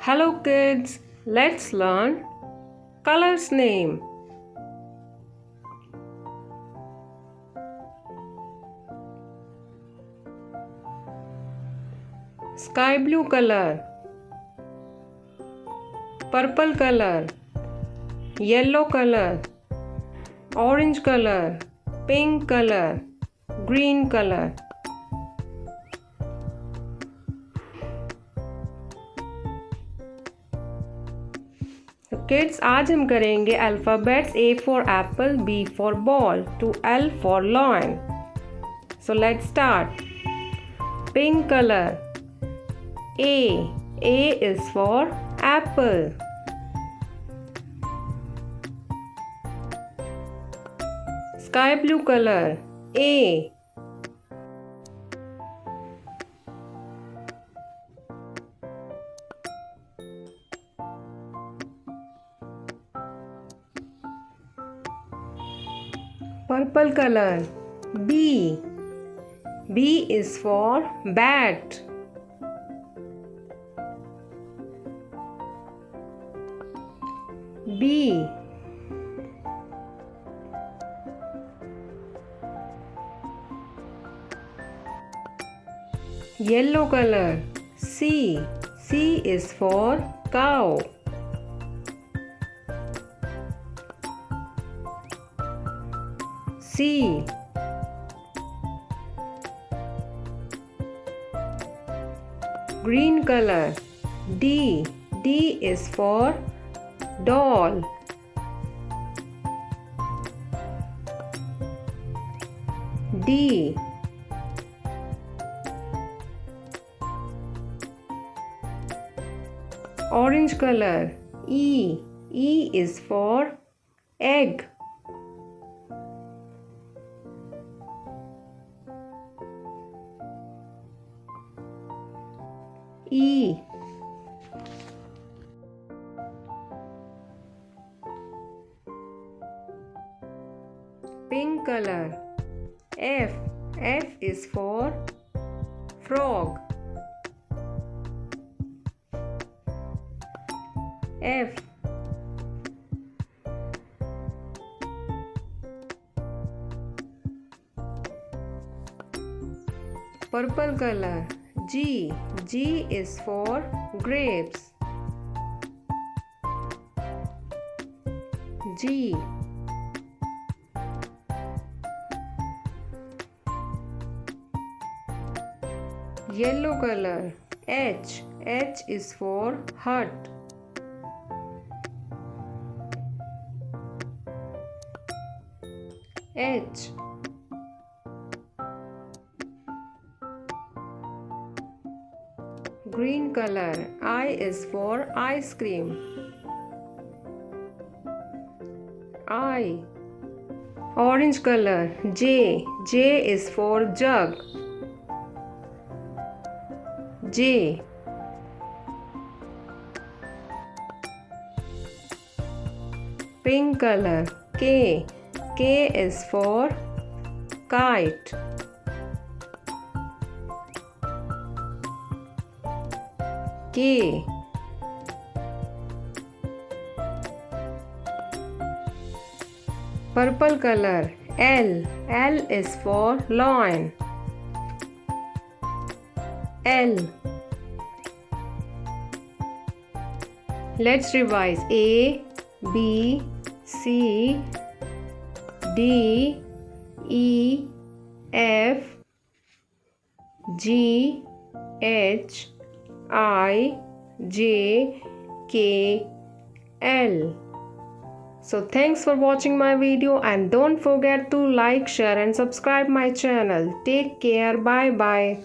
Hello kids, let's learn colors name. Sky blue color, purple color, yellow color, orange color, pink color, green color. तो kids आज हम करेंगे alphabets A for apple, B for ball to L for lion. So let's start. Pink color. A. A is for apple. Sky blue color. A. Purple color. B. B is for bat. B. Yellow color. C. C is for cow. C. Green color. D. D is for doll. D. Orange color. E. E is for egg. E. Pink color. F. F is for frog. F. Purple color. G. G is for grapes. G. Yellow color. H. H is for hut. H. Green color. I is for ice cream. I. Orange color. J. J is for jug. J. Pink color. K. K is for kite. K. Purple color. L. L is for lion. L. Let's revise. A, B, C, D, E, F, G, H, I, J, K, L. So thanks for watching my video and don't forget to like, share and subscribe my channel. Take care. Bye bye.